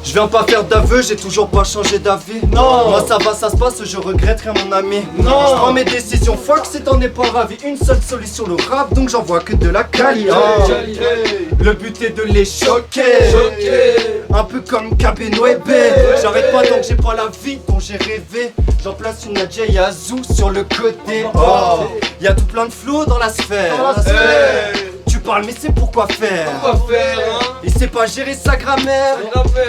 Je viens pas faire d'aveu, j'ai toujours pas changé d'avis. Non. Moi ça va, ça se passe, je regrette rien mon ami. Non. Je prends mes décisions, fuck si t'en es pas ravi. Une seule solution, le rap, donc j'en vois que de la qualité. Le but est de les choquer. Un peu comme Kabenoebe. J'arrête pas tant que j'ai pas la vie dont j'ai rêvé. J'en place une Nadia Yazoo sur le côté. Y'a tout plein de flots dans la sphère. Tu parles mais c'est pourquoi faire. Il sait pas gérer sa grammaire.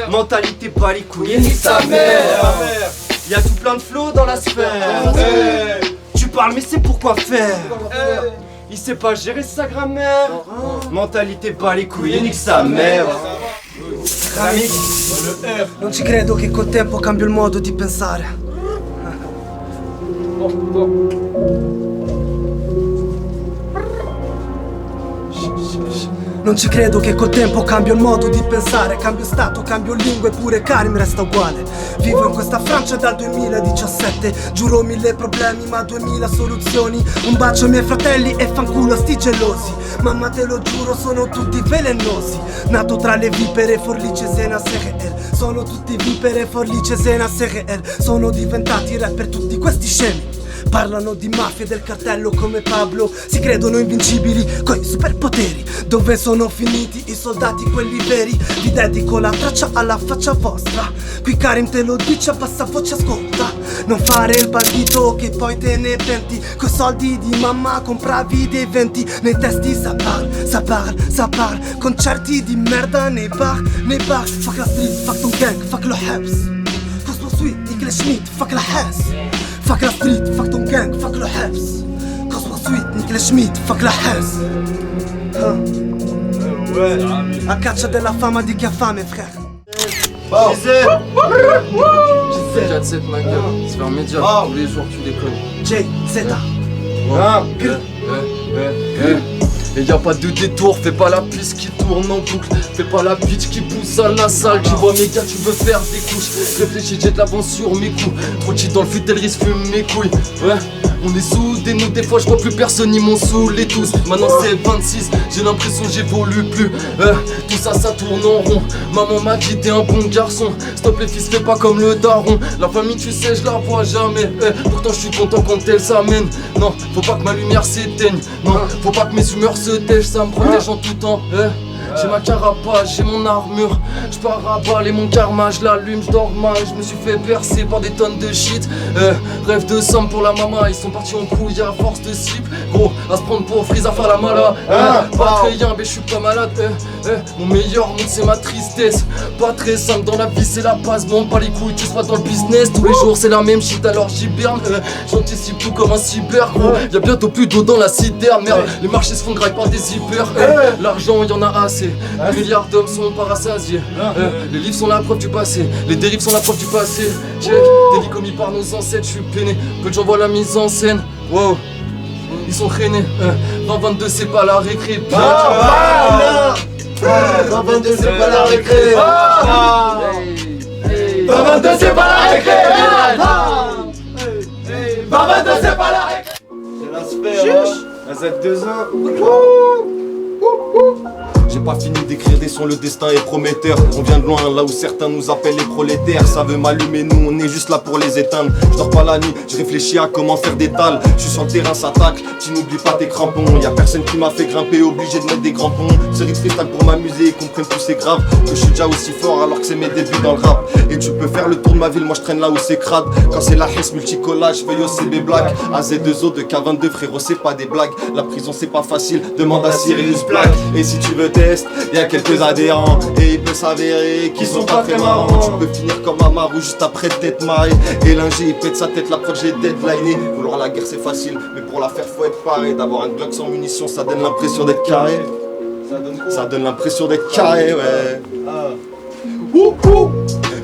Mentalité pas les couilles ni sa mère. Y'a tout plein de flots dans la sphère. Tu parles mais c'est pourquoi faire. Il sait pas gérer sa grammaire. Mentalité pas les couilles ni sa mère. Non ci credo che col tempo cambio il modo di pensare. Non ci credo che col tempo cambio il modo di pensare. Cambio stato, cambio lingua eppure Karim resta uguale. Vivo in questa Francia dal 2017. Giuro 1000 problemi ma 2000 soluzioni. Un bacio ai miei fratelli e fanculo a sti gelosi. Mamma te lo giuro sono tutti velenosi. Nato tra le vipere, forlice, sena, sereel. Sono tutti vipere, forlice, sena, sereel. Sono diventati rapper tutti questi scemi. Parlano di mafia e del cartello come Pablo. Si credono invincibili coi superpoteri. Dove sono finiti i soldati quelli veri? Vi dedico la traccia alla faccia vostra. Qui Karim te lo dice a bassa voce, ascolta. Non fare il bandito che poi te ne penti. Coi soldi di mamma compravi dei venti. Nei testi ça parle. Concerti di merda nei bar. Fuck la street, fuck ton gang, fuck lo habs. Cosmo Sweet, Nick Schmidt, fuck la Hess. Fuck la street, fuck ton gang, fuck le Habs. Cosmo Sweet, Nick Schmidt, fuck la Hess. A caccia della fama di chi ha fame, frère. Gisèle. 4-7 ma gueule, c'est un média, tous les jours tu déconnes. J, Zeta. Et y'a pas de détour, fais pas la piste qui tourne en boucle. Fais pas la bitch qui pousse à la salle. Tu vois mes gars, tu veux faire des couches. Réfléchis, j'ai de l'avance sur mes coups. Trop cheat dans le fut, elle risque fume mes couilles. Ouais, on est soudés, nous des fois je vois plus personne, ils m'ont saoulé tous. Maintenant c'est 26, j'ai l'impression que j'évolue plus. Tout ça, ça tourne en rond. Maman m'a dit t'es un bon garçon. Stop les fils, fais pas comme le daron. La famille tu sais, je la vois jamais. Pourtant je suis content quand elle s'amène. Non, faut pas que ma lumière s'éteigne. Non, faut pas que mes humeurs se tèchent. Ça me protège en tout temps. J'ai ma carapace, j'ai mon armure. J'pars à balle et mon karma, j'l'allume, j'dors mal. J'me suis fait percer par des tonnes de shit. Rêve de somme pour la maman, ils sont partis en couille à force de slip. Gros, à se prendre pour frise à faire la mala. Pas très bien, mais j'suis pas malade. Mon meilleur monde c'est ma tristesse. Pas très simple dans la vie, c'est la base. Bon, pas les couilles, tu sois dans le business. Tous les jours c'est la même shit, alors j'hiberne. J'anticipe tout comme un cyber, gros. Y'a bientôt plus d'eau dans la citerne, merde. Les marchés se font grailler par des hyper. L'argent y'en a assez. Les milliards d'hommes sont pas rassasiés. Les livres sont la preuve du passé. Les dérives sont la preuve du passé. Check, délit commis par nos ancêtres, je suis peiné. Peu de gens voient la mise en scène. Wow, ils sont traînés. 20-22 c'est pas la récré. 20-22 c'est pas la récré. 20-22 c'est pas la récré. 20-22 c'est pas la récré. C'est la sphère, la Z2O. J'ai pas fini d'écrire des sons, le destin est prometteur. On vient de loin, là où certains nous appellent les prolétaires. Ça veut m'allumer, nous on est juste là pour les éteindre. Je dors pas la nuit, je réfléchis à comment faire des dalles. Je suis sur le terrain, ça tacle, tu n'oublies pas tes crampons. Y'a personne qui m'a fait grimper, obligé de mettre des crampons. Série de freestyle pour m'amuser, comprennent tous c'est grave. Que je suis déjà aussi fort alors que c'est mes débuts dans le rap. Et tu peux faire le tour de ma ville, moi je traîne là où c'est crade. Quand c'est la Hess multicollage, je feuille OCB Black. AZ2O de K22 frérot, c'est pas des blagues. La prison c'est pas facile, demande à Sirius Black. Et si tu veux test, y'a quelques adhérents. Et il peut s'avérer qu'ils sont pas très marrants. Tu peux finir comme Amaru juste après t'être marré. Et l'ingé il pète sa tête, la preuve j'ai deadliné. Vouloir la guerre c'est facile, mais pour la faire faut être paré. D'avoir un Glock sans munitions, ça donne l'impression d'être carré. Ça donne l'impression d'être carré, ouais.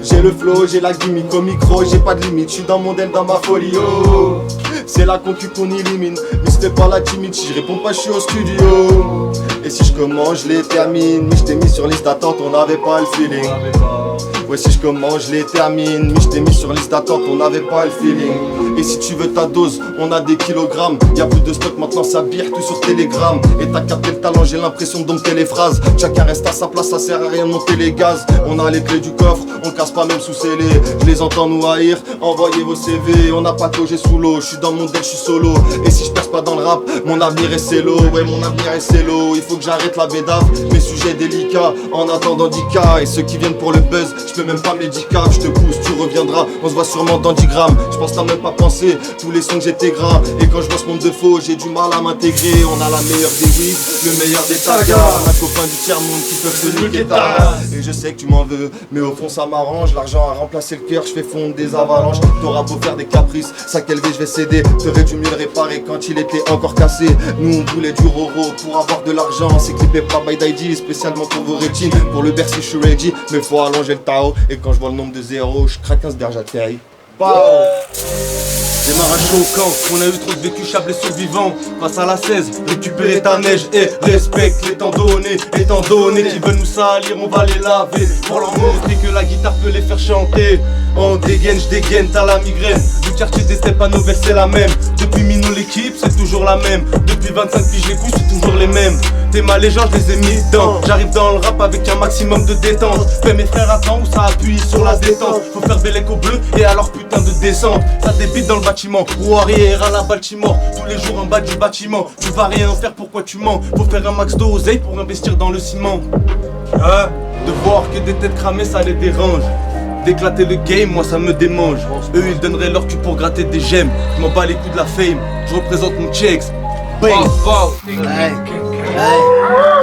J'ai le flow, j'ai la gimmick au micro, j'ai pas de limite, je suis dans mon del, dans ma folie, oh. C'est la concu qu'on élimine, mais c'était pas la timide, si je réponds pas je suis au studio. Et si je commence, je les termine. Mais je t'ai mis sur liste d'attente, on n'avait pas le feeling. Ouais, si je commence, je les termine. Mais je t'ai mis sur liste d'attente, on n'avait pas le feeling. Et si tu veux ta dose, on a des kilogrammes. Y'a plus de stock, maintenant ça bire tout sur Telegram. Et t'as capté le talent, j'ai l'impression de dompter les phrases. Chacun reste à sa place, ça sert à rien de monter les gaz. On a les clés du coffre, on casse pas même sous scellé. Je les entends nous haïr, envoyez vos CV. On n'a pas logé sous l'eau, je suis dans mon deck, je suis solo. Et si je perce pas dans le rap, mon avenir est cello. Ouais, mon avenir est cello. Il faut que j'arrête la bédave, mes sujets délicats. En attendant 10K, et ceux qui viennent pour le buzz, je peux même pas me les 10K. Je te pousse, tu reviendras, on se voit sûrement dans 10 grammes. Je pense t'as même pas pensé, tous les sons que j'étais gras. Et quand je vois ce monde de faux, j'ai du mal à m'intégrer. On a la meilleure des wigs, le meilleur des tagas. On a copain du tiers-monde qui peuvent se niquer ta race. Et je sais que tu m'en veux, mais au fond ça m'arrange. L'argent a remplacé le cœur, je fais fondre des avalanches. T'auras beau faire des caprices, sac élevé je vais céder. T'aurais dû mieux le réparer quand il était encore cassé. Nous on voulait du roro pour avoir de l'argent. C'est clippé par by Daiji, spécialement pour vos rétines. Pour le Bercy je suis ready, mais faut allonger le Tao. Et quand je vois le nombre de zéros, je craque un sberge atterri. Démarrage au camp, on a eu trop de vécu, chablé survivant. Face à la 16, récupérer ta neige et respecte les temps donnés. Étant donné qu'ils veulent nous salir, on va les laver. Pour leur montrer que la guitare peut les faire chanter. On dégaine, je dégaine, t'as la migraine. Du quartier des steppes à Nouvelle, c'est la même. Depuis Mino, l'équipe, c'est toujours la même. Depuis 25 piges, les coups, c'est toujours les mêmes. T'es ma légende, je les ai mis dedans. J'arrive dans le rap avec un maximum de détente. Fais mes frères, attends où ça appuie sur la détente. Faut faire bel écho bleu et alors putain de descente. Ça débite dans le bâtiment, roue arrière à la Baltimore. Tous les jours en bas du bâtiment. Tu vas rien faire, pourquoi tu mens? Faut faire un max d'oseille pour investir dans le ciment. De voir que des têtes cramées, ça les dérange. D'éclater le game, moi ça me démange. Eux ils donneraient leur cul pour gratter des gemmes. Je m'en bats les coups de la fame, je représente mon checks. Bang,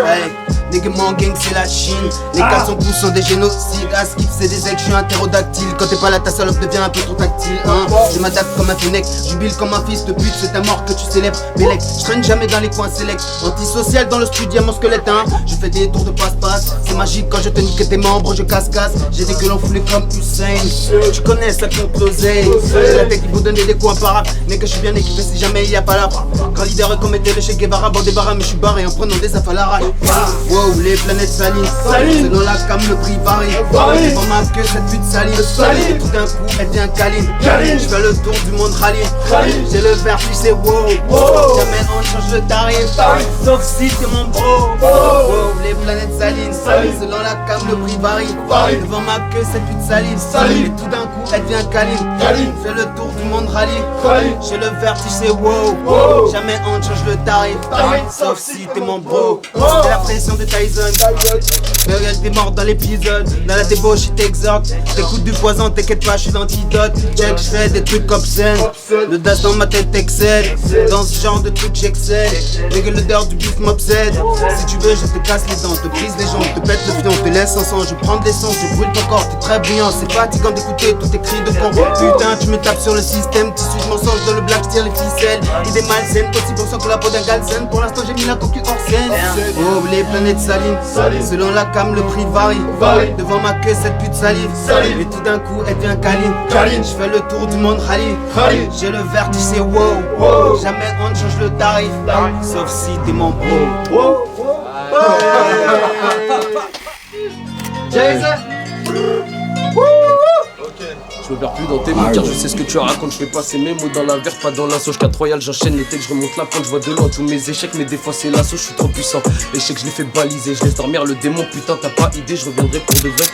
Hey, nigga mon gang c'est la Chine. Les 400% sont des génocides. À skip c'est des ex, je suis un ptérodactyle. Quand t'es pas là ta salope devient un peu trop tactile hein. Je m'adapte comme un fennec, jubile comme un fils de pute. C'est ta mort que tu célèbres, Bélec. Je traîne jamais dans les coins sélects. Antisocial dans le studio, mon squelette hein. Je fais des tours de passe-passe. C'est magique quand je te nique tes membres, je casse-casse. J'ai des gueules enfoulées comme Hussein. Tu connais ça compte l'oseille. J'ai la tech qui vous donne des coups imparables. Mais que je suis bien équipé si jamais il y a pas la. Quand leader commettait le Che Guevara, bon débarras mais je suis barré en prenant des affales à l'arrache. Wow, les planètes salines. Selon la cam, le prix varie. Devant ma queue, cette pute saline. Et tout d'un coup, elle devient câline. Je fais le tour du monde rallye. J'ai le vertige, c'est wow. Jamais on change le tarif. Sauf si t'es mon bro. Wow, les planètes salines. Selon la cam, le prix varie. Devant ma queue, cette pute saline. Et tout d'un coup, elle devient câline. Fais le tour du monde rallye. J'ai le vertige, c'est wow. Jamais on change le tarif. Sauf si t'es mon bro. C'est la pression de Tyson. Burial t'es mort dans l'épisode. Dans la débauche il t'exhorte. T'écoutes du poison, t'inquiète pas, je suis l'antidote. Check, j'fais des trucs obscènes. Le das dans ma tête excelle. Dans ce genre de trucs j'excelle. Nigga l'odeur du bif m'obsède. Si tu veux je te casse les dents, te brise les jambes, te pète le fion, te laisse en sang. Je prends de l'essence, je brûle ton corps, t'es très bruyant. C'est fatigant d'écouter tous tes cris de con. Putain tu me tapes sur le système. Tissu de mensonge dans le black, je tire les ficelles. Idée malsaine, aussi bon sang que la peau d'un galsen. Pour l'instant j'ai mis la coquille hors scène. Oh les planètes salines. Selon la cam le prix varie. Devant ma queue cette pute salive. Et tout d'un coup elle devient câline. Je fais le tour du monde rallye. J'ai le vertige c'est wow. Jamais on ne change le tarif. Sauf si t'es mon bro. Je me perds plus dans tes mots car je sais ce que tu racontes. Je fais passer mes mots dans la verre, pas dans la sauce. 4 royal, j'enchaîne les textes, je remonte la pente. Je vois de loin tous mes échecs, mais des fois c'est la sauce. Je suis trop puissant. Échec, je les fais baliser. Je laisse dormir le démon, putain, t'as pas idée. Je reviendrai pour de vrai.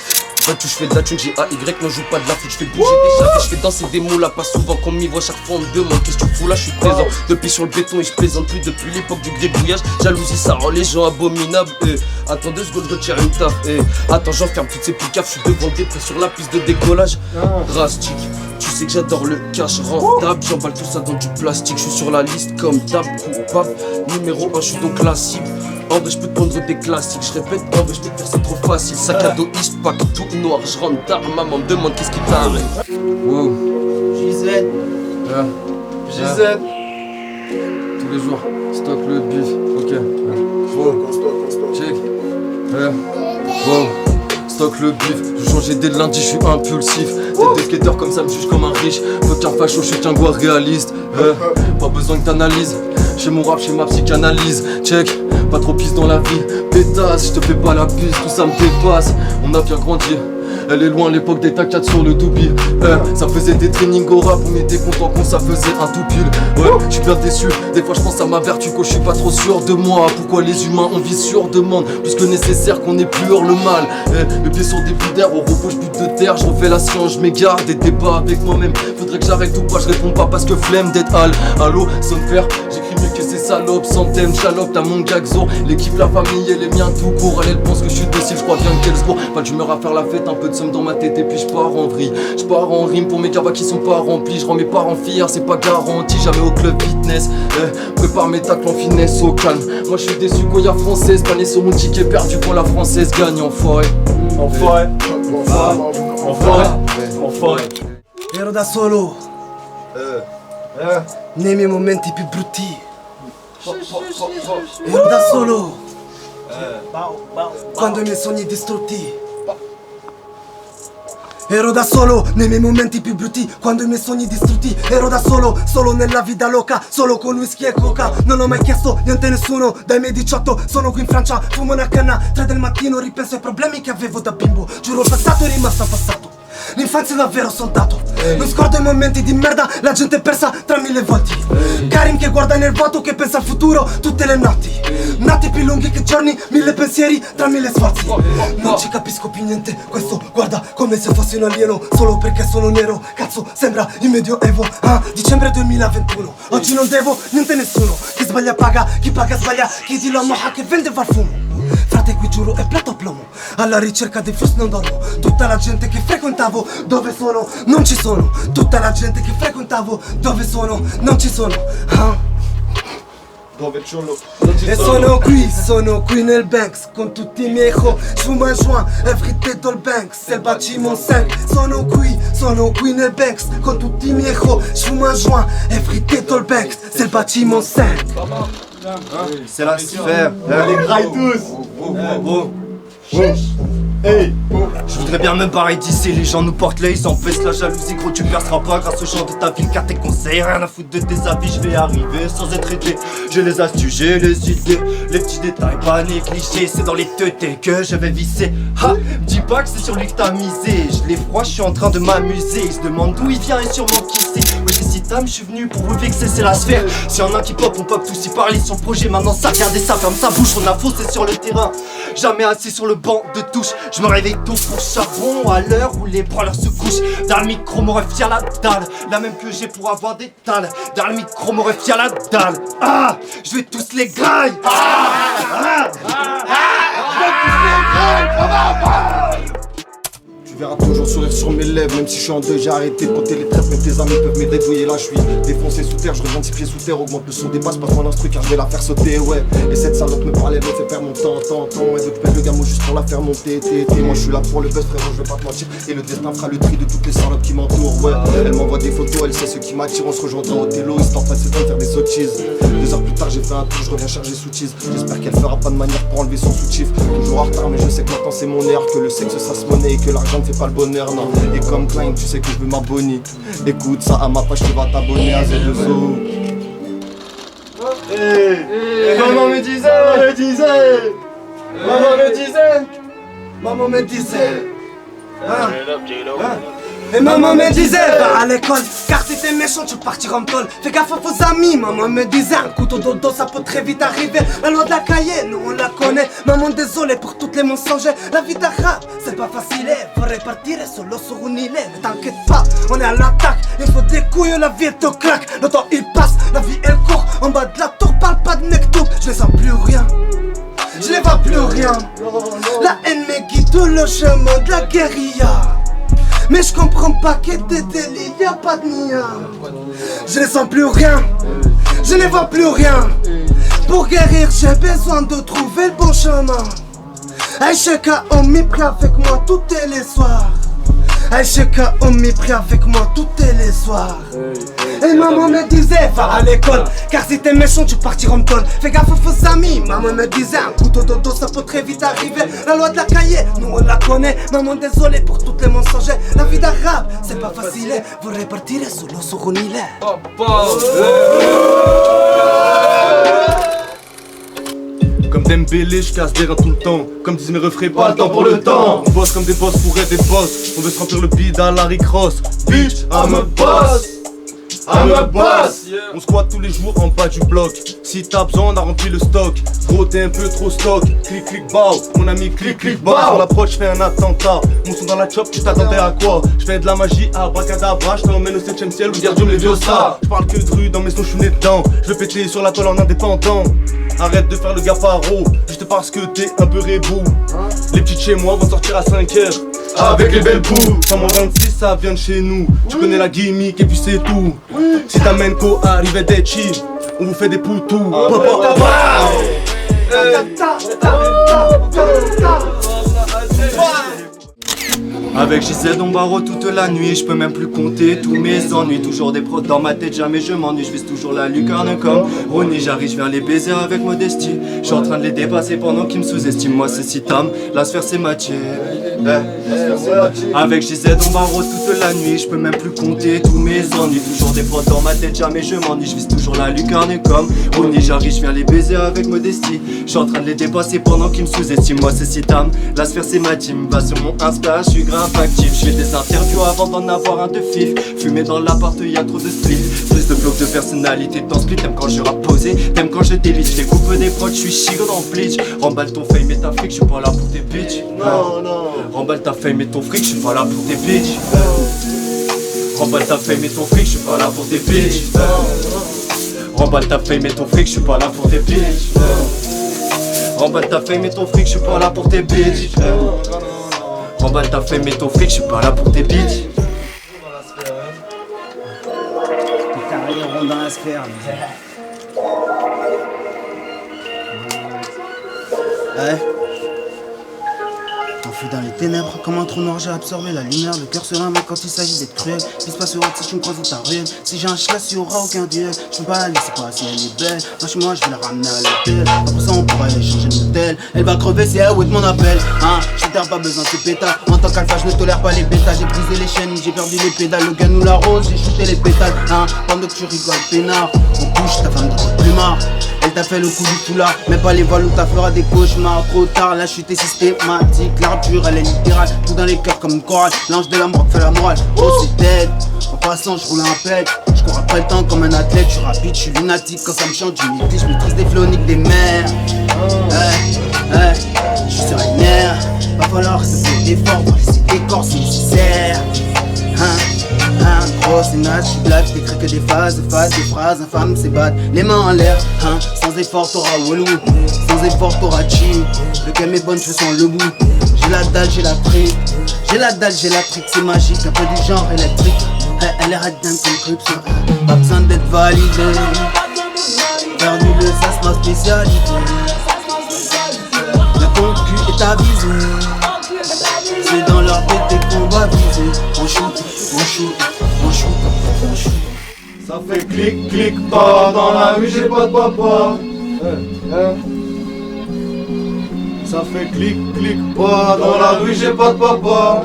Pas tout, je fais de la thune, j'ai AY, non joue pas de la foot. Je fais bouger des chats, je fais danser des mots là. Pas souvent qu'on m'y voit, chaque fois on me demande qu'est-ce que tu fous là. Je suis présent depuis sur le béton et je plaisante plus depuis l'époque du gribouillage. Jalousie, ça rend les gens abominables. Attends 2 secondes, je retire une taf. Attends, j'enferme toutes ces poucaves. Je suis devant le dépôt sur la piste de décollage. Drastique. Tu sais que j'adore le cash rentable, j'emballe tout ça dans du plastique. Je suis sur la liste comme d'hab, coupable. Numéro 1, je suis donc la cible. En vrai, je peux te prendre des classiques. Je répète, en vrai, je peux te faire ça trop facile. Sac à dos, east pack, tout noir. Je rentre tard, maman me demande qu'est-ce qui t'arrive. Wow. JZ. JZ. Tous les jours, stock le bif. Ok. Wow. Check. Wow. Stock le bif, je changeais dès le lundi, je suis impulsif. Tête de skater comme ça me juge comme un riche. Faut qu'un facho, je suis qu'un goût réaliste. Pas besoin que t'analyses. Chez mon rap, chez ma psychanalyse. Check, pas trop pisse dans la vie. Pétasse, je te fais pas la piste, tout ça me dépasse. On a bien grandi. Elle est loin l'époque des tac 4 sur le doubi. Ça faisait des trainings au rap, on était content quand ça faisait un tout pile. Ouais, je suis bien déçu, des fois je pense à ma vertu quand je suis pas trop sûr de moi. Pourquoi les humains on vit sur demande, plus que nécessaire qu'on ait plus hors le mal. Le pied sur des bouts d'air, au repos je bute de terre. Je refais la science, je m'égare, des débats avec moi-même. Faudrait que j'arrête ou pas, je réponds pas parce que flemme d'être hal. Allô, sonne faire, j'écris mieux que ces salopes. Sans thème, chalope, t'as mon gagzo. L'équipe, la famille et les miens tout court. Elle pense que je suis docile, je crois bien qu'elle se court. Pas d'humeur à faire la fête, un peu de somme dans ma tête et puis je pars en vrille. Je pars en rime pour mes cabas qui sont pas remplis. Je rends mes parents fiers, c'est pas garanti. Jamais au club fitness, prépare mes tacles en finesse au calme. Moi je suis déçu quand y'a française, pané sur mon ticket perdu quand la française gagne. Enfoiré, enfoiré, enfoiré, enfoiré. Ero da solo nei miei momenti più brutti. Ero da solo quando i miei sogni distrutti. Ero da solo nei miei momenti più brutti, quando i miei sogni distrutti. Ero da solo, solo nella vita loca, solo con whisky e coca. Non ho mai chiesto niente a nessuno, dai miei 18 sono qui in Francia, fumo una canna, 3 del mattino, ripenso ai problemi che avevo da bimbo. Giuro il passato è rimasto passato, l'infanzia è davvero soldato. Non scordo i momenti di merda, la gente è persa tra 1000 volti. Karim che guarda nel vuoto, che pensa al futuro tutte le notti. Nati più lunghi che giorni, 1000 pensieri tra 1000 sforzi. Non ci capisco più niente, questo guarda come se fossi un alieno, solo perché sono nero. Cazzo, sembra il medioevo, dicembre 2021. Oggi non devo niente a nessuno, chi sbaglia paga, chi paga sbaglia, chi di la moha che vende va al fumo. Frate qui giuro è plato a plomo, alla ricerca dei flus non dormo. Tutta la gente che frequentavo, dove sono? Non ci sono. Tutta la gente che frequentavo, dove sono? Non ci sono. Dove ciolo? E sono qui nel Banks con tutti i miei ho. J'fume un joint, everyday dans le Banks, c'est le bâtiment 5. Sono qui nel Banks con tutti i miei ho. J'fume un joint, everyday dans le Banks, c'est le bâtiment 5. C'est la sphère. Les grailles tous. Hey, je voudrais bien me barrer d'ici, les gens nous portent l'œil, ils empêchent la jalousie, gros tu perceras pas grâce aux gens de ta ville car tes conseils, rien à foutre de tes avis, je vais arriver sans être aidé. J'ai les astuces, j'ai les idées, les petits détails pas négligés, c'est dans les teutés que je vais visser. Ha, dis pas que c'est sur lui que t'as misé, je l'ai froid, je suis en train de m'amuser, il se demande d'où il vient et sûrement qui c'est. Ouais c'est si tam, je suis venu pour vous vexer, c'est la sphère. Si y'en a qui pop, on pop tous y parler sur le projet, maintenant ça, regardez ça, ferme sa bouche, on a faussé sur le terrain. Jamais assis sur le banc de touche, je me réveille tôt pour charbon à l'heure où les branleurs se couchent. Dans le micro, mon ref y'a la dalle, la même que j'ai pour avoir des tales. Dans le micro, mon ref y'a la dalle. Ah, je vais tous les grailles. Tu verras toujours sourire sur mes lèvres, même si je suis en deuil, j'ai arrêté de compter les trèfles, même tes amis peuvent m'aider, douiller là je suis défoncé sous terre, je reviens 10 pieds sous terre, augmente le son, dépasse pas mon instru car je vais la faire sauter, ouais. Et cette salope me parlait, me fait perdre mon temps, elle veut que je pète le gamin juste pour la faire monter, moi je suis là pour le buzz frérot, je vais pas te mentir, et le destin fera le tri de toutes les salopes qui m'entourent, ouais. Elle m'envoie des photos, elle sait ce qui m'attire, on se rejoint dans Othello, histoire de passer de faire des sottises. 2 heures plus tard j'ai fait un tour, je reviens charger sous cheese, j'espère qu'elle fera pas de manière pour enlever son soutif. Toujours en retard mais je sais que maintenant c'est mon air, que le sexe ça se monnaie et que l'argent ne fait pas le bonheur, non. Et comme Klein, tu sais que je veux m'abonner. Écoute ça à ma page, tu vas t'abonner à Z2O. Maman me disait, maman me disait. Et maman me disait, va à l'école, car si t'es méchant tu partiras en tôle. Fais gaffe à vos amis, maman me disait, un couteau dans le dos ça peut très vite arriver. La loi de la cahier, nous on la connaît. Maman désolé pour toutes les mensonges. La vie d'arabe, c'est pas facile, faut répartir solo sur une île. Mais t'inquiète pas, on est à l'attaque. Il faut des couilles, la vie te claque. Le temps il passe, la vie elle court. En bas de la tour, parle pas de necto. Je ne sens plus rien, je ne vois plus rien. La haine me guide le chemin de la guérilla. Mais je comprends pas que des délits, y'a pas de nia. Je ne sens plus rien, je ne vois plus rien. Pour guérir j'ai besoin de trouver le bon chemin. Aïcheka on m'y prie avec moi tous les soirs. Aïcheka on m'y prie avec moi tous les soirs. Et maman me disait, va à l'école, car si t'es méchant tu partiras en tôle. Fais gaffe aux faux amis, maman me disait, un couteau dans le dos ça peut très vite arriver. La loi de la cahier, nous on la connaît. Maman désolé pour toutes les mensonges. La vie d'arabe, c'est pas facile, vous répartirez solo sur une île. Comme Dembélé, je casse des reins tout le temps. Comme disent mes refrains, pas le temps pour le temps. On bosse comme des boss pour être des boss. On veut se remplir le bide à Larry Cross. Bitch, I'm a boss. I'm a boss. On squatte tous les jours en bas du bloc. Si t'as besoin, on a rempli le stock. Gros, t'es un peu trop stock. Clic, clic, bow. Mon ami, clic, clic, bow. Sur l'approche, j'fais un attentat. Mon son dans la chop, tu t'attendais à quoi? J'fais de la magie, abracadabra. J't'emmène au 7ème ciel où gardium les vieux ça. J'parle que de rue, dans mes sons, j'suis né dedans. J'veux péter sur la toile en indépendant. Arrête de faire le gafaro, juste parce que t'es un peu rebou. Les petites chez moi vont sortir à 5h avec les belles bouts. Sans mon 26 ça vient de chez nous. Tu connais la gimmick et puis c'est tout. Si t'amènes qu'au arrivederci, on vous fait des poutous. Avec JZ on barreau toute la nuit, je peux même plus compter tous mes ennuis. Toujours des prods dans ma tête, jamais je m'ennuie. Je vise toujours la lucarne comme Ronnie. J'arrive, je viens les baiser avec modestie. Je suis en train de les dépasser pendant qu'ils me sous-estiment. Moi c'est Sitam, la sphère c'est Mathieu. Avec JZ on barreau toute la nuit, je peux même plus compter tous mes ennuis. Toujours des prods dans ma tête, jamais je m'ennuie. Je vise toujours la lucarne comme Ronnie. J'arrive, je viens les baiser avec modestie. Je suis en train de les dépasser pendant qu'ils me sous-estiment. Moi c'est Sitam, la sphère c'est ma team. Va sur mon Insta, je suis grave actif, je fais des interviews avant d'en avoir un de fif. Fumer dans l'appart, y'a trop de split. Plus de blocs de personnalité dans split. T'aimes quand je rappe posé, t'aimes quand je délite. Je découpe des prods, je suis chigo dans Bleach. Remballe ton fame et ta fric, je suis pas là pour tes bitches. Non. Remballe ta fame et ton fric, je suis pas là pour tes bitches. Remballe ta fame et ton fric, je suis pas là pour tes bitches. Remballe ta fame et ton fric, je suis pas là pour tes bitches. Remballe ta fame et ton fric, je suis pas là pour tes bitches. Remballe ta fame et ton fric, je suis pas là pour tes bitches. Les carrières rondes dans la sphère. Ouais. Enfui dans les ténèbres, comme un trou noir, j'ai absorbé la lumière. Le cœur serein, mais quand il s'agit d'être cruel. Qui se passe au si tu me croises dans ta ruelle. Si j'ai un chlasse, il y aura aucun duel. Je peux pas la laisser passer, elle est belle. Lâche-moi, je vais la ramener à l'hôtel. Pour ça, on pourrait échanger de modèle. Elle va crever, c'est elle, ouais, mon appel. Hein, je t'ai pas besoin de tes pétales. En tant qu'alpha, je ne tolère pas les bêtas. J'ai brisé les chaînes, j'ai perdu les pédales. Le gun ou la rose, j'ai shooté les pétales. Hein, pendant que tu rigoles, peinard. On couche, ta femme de plus marre. Elle t'a fait le coup du foulard, mais pas les vols où t'as fera des cauchemars. Trop tard, la chute est systématique. L'arture, elle est littérale, tout dans les cœurs comme une chorale. L'ange de la mort fait la morale, oh c'est dead. En passant, je roule un pet, je cours après le temps comme un athlète. Je suis rapide, je suis lunatique, quand ça me chante, je maîtrise, je maîtrise des floniques des mers. Je suis sur une air, va falloir que ça fait d'efforts pour laisser des corps, c'est nécessaire. Gros c'est naze, j'suis blague, j'écris que des phases, des phrases infâmes, c'est bad. Les mains en l'air, sans effort t'auras Walou, sans effort t'auras Chi. Le game est bon, je sens le bout. J'ai la dalle, j'ai la trick. J'ai la dalle, j'ai la trick, c'est magique, un peu du genre électrique. Elle est radine comme Crypto, pas besoin d'être validé. Perdu le sas, ma spécialité. Le ton cul est avisé. C'est dans leur tête qu'on va viser. On shoot. Ça fait clic, clic, pas dans la rue, j'ai pas de papa. Ça fait clic, clic, pas dans la rue, j'ai pas de papa.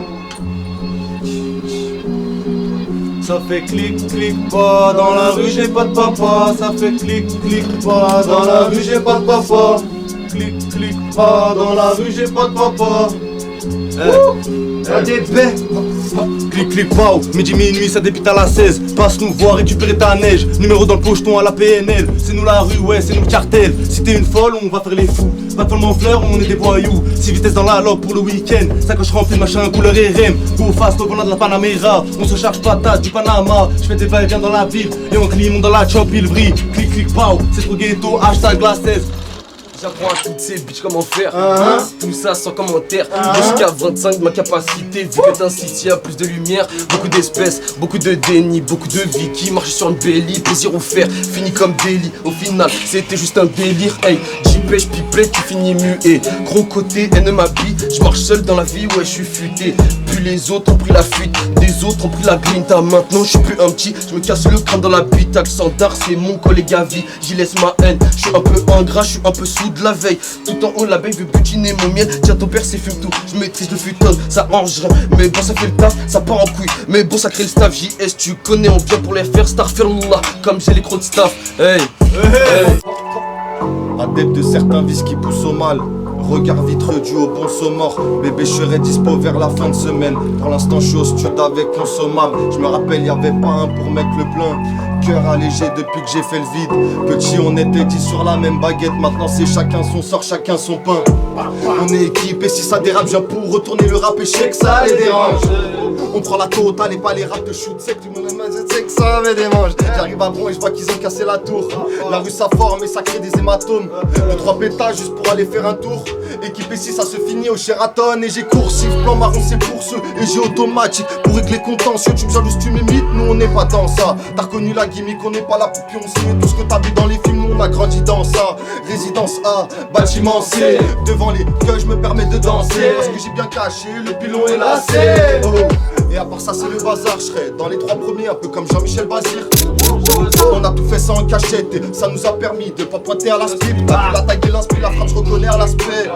Ça fait clic, clic, pas dans la rue, j'ai pas de papa. Ça fait clic, clic, pas dans la rue, j'ai pas de papa. Clic, clic, pas dans la rue, j'ai pas de papa. Clic clic pow, midi minuit ça débute à la 16. Passe nous voir récupérer ta neige. Numéro dans le pocheton à la PNL. C'est nous la rue, ouais c'est nous le cartel. Si t'es une folle on va faire les fous. Pas de mon fleur, on est des voyous. 6 vitesses dans la loque pour le week-end. Sacoche remplie de machin couleur RM. Go fast au volant de la Panamera. On se charge patate du Panama. J'fais des va-et-vient dans la ville. Et on clim dans la chop il brille. Clic clic pow, c'est trop ghetto, hashtag la 16. J'apprends à toutes ces bitches comment faire, tout ça sans commentaire. Jusqu'à 25 de ma capacité, vu que d'un site y'a plus de lumière. Beaucoup d'espèces, beaucoup de déni, beaucoup de vie qui marchent sur une belly. Plaisir offert, fini comme délit. Au final, c'était juste un délire. Hey, j'pêche, pipelette, tu finis muet. Gros côté, elle ne m'habille. J'marche seul dans la vie, ouais, j'suis futé. Puis les autres ont pris la fuite, des autres ont pris la grinta. Maintenant, j'suis plus un petit, j'me casse le crâne dans la bite. Accent d'art, c'est mon collègue à vie. J'y laisse ma haine, j'suis un peu ingrat, j'suis un peu sous de la veille. Tout en haut la baie veut butiner mon miel. Tiens ton père c'est fume tout. Je maîtrise le futon, ça ange. Mais bon ça fait le taf, ça part en couille. Mais bon ça crée le staff. JS tu connais, on vient pour les faire. Starfirullah, comme j'ai les crocs de staff. Hey, hey. Adepte de certains vices qui poussent au mal. Regard vitreux dû au bon saumort. Bébé, je serai dispo vers la fin de semaine. Pour l'instant, je suis au stud avec consommable. Je me rappelle, y'avait pas un pour mettre le plein. Cœur allégé depuis que j'ai fait le vide. Petit, on était 10 sur la même baguette. Maintenant, c'est chacun son sort, chacun son pain. On est équipe et si ça dérape, je viens pour retourner le rap et je sais que ça les dérange. On prend la totale et pas les raps de shoot sec. Tout le monde sait que ça me démange. J'arrive à Bron et je vois qu'ils ont cassé la tour. La rue ça forme et ça crée des hématomes. 2-3 pétages juste pour aller faire un tour. Équipé si ça se finit au Sheraton. Et j'ai coursif, plan marron c'est pour ceux. Et j'ai automatique pour régler contentieux. Tu me jalouses, tu m'imites, nous on n'est pas dans ça. T'as reconnu la gimmick, on n'est pas là pour pioncer. Tout ce que t'as vu dans les films, nous on a grandi dans ça. Résidence A, bâtiment C. Devant les gueules, je me permets de danser. Parce que j'ai bien caché, le pilon est lassé. Oh. Et à part ça c'est le bazar, je serai dans les 3 premiers, un peu comme Jean-Michel Bazir. On a tout fait ça en cachette et ça nous a permis de pas pointer à la speed. T'as vu la taille de l'inspire, la frappe, je reconnais à l'aspect.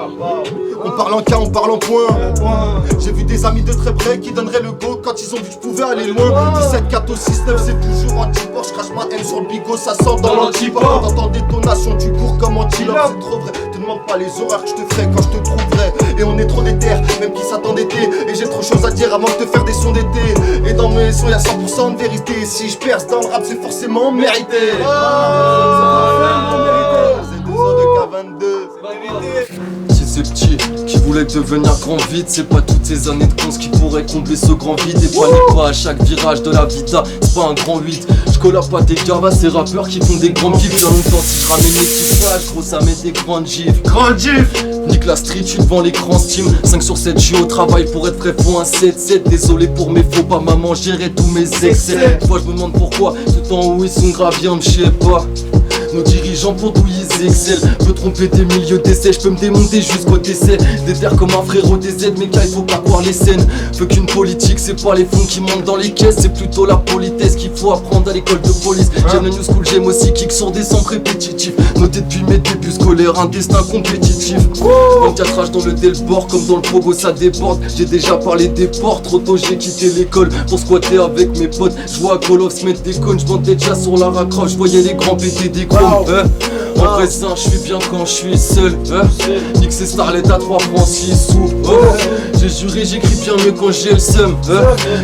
On parle en cas, on parle en point. J'ai vu des amis de très près qui donneraient le go quand ils ont vu que je pouvais aller loin. 17, 4, 6, 9, c'est toujours anti-port. Je crache ma haine sur le bigot, ça sort dans l'anti-port. T'entends détonation du cours comme anti-lope, c'est trop vrai. Te demande pas les horreurs que je te ferai quand je te trouverai. Et on est trop déter, même qui s'attend d'été. Et j'ai trop de choses à dire avant de te faire des sons d'été. Et dans mes sons y'a 100% de vérité. Si je perce dans le rap c'est forcément mérité. C'est 2 ans de K22. Si ces petits qui voulaient devenir grand vite, c'est pas toutes ces années de cons qui pourraient combler ce grand vide. Et panique pas à chaque virage de la vida, c'est pas un grand 8. Je collab pas des gars, ces rappeurs qui font des grands bifs. Y'a longtemps si je ramène les petits flash, gros ça met des grandes gifs. Grand gif. Nique la street, tu devant l'écran Steam. 5 sur 7, je suis au travail pour être frais, faut un 7-7. Désolé pour mes faux pas, maman, gérer tous mes excès. Des fois je me demande pourquoi, tout en haut ils sont graves, bien, je sais pas. Nos dirigeants pour d'où ils excellent. Peux tromper des milieux d'essais, je peux me démonter jusqu'au décès. Des terres comme un frérot des aides, mais car il faut pas croire les scènes. Faut qu'une politique, c'est pas les fonds qui montent dans les caisses, c'est plutôt la politesse qu'il faut apprendre à l'école de police. J'aime le new school, j'aime aussi kick sur des sons répétitifs. Noté depuis mes débuts scolaires, un destin compétitif. 24 âges dans le Delbord, comme dans le Pogo ça déborde. J'ai déjà parlé des portes, trop tôt j'ai quitté l'école pour squatter avec mes potes. Je vois à Call of se mettre des cônes, je montais déjà sur la raccroche, je voyais les grands péter des chromes. En vrai ça, je suis bien quand je suis seul. Nique ces starlets à 3 francs 6 sous. J'ai juré, j'écris bien mieux quand j'ai le seum.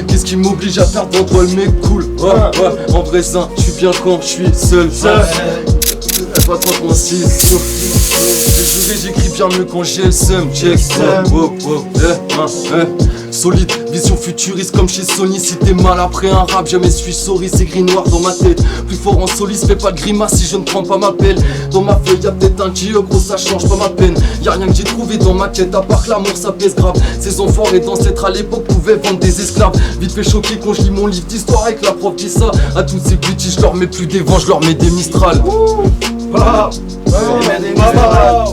Qu'est-ce qui m'oblige à faire d'entre le mec cool? En vrai ça, je suis bien quand je suis seul. Pas 3 francs 6 sous. J'ai juré, j'écris bien mieux quand j'ai le seum. Check. Solide, vision futuriste comme chez Sony. Si t'es mal après un rap, jamais suis sorry. C'est gris noir dans ma tête, plus fort en soliste. Fais pas de grimace si je ne prends pas ma pelle. Dans ma feuille y'a peut-être un Dieu, gros ça change pas ma peine. Y'a rien que j'ai trouvé dans ma tête, à part que l'amour ça pèse grave. Ces enfoirés d'ancêtres à l'époque pouvaient vendre des esclaves. Vite fait choquer quand je lis mon livre d'histoire et que la prof dit ça. À toutes ces petits je leur mets plus des vents, je leur mets des Mistral. Des Mistral.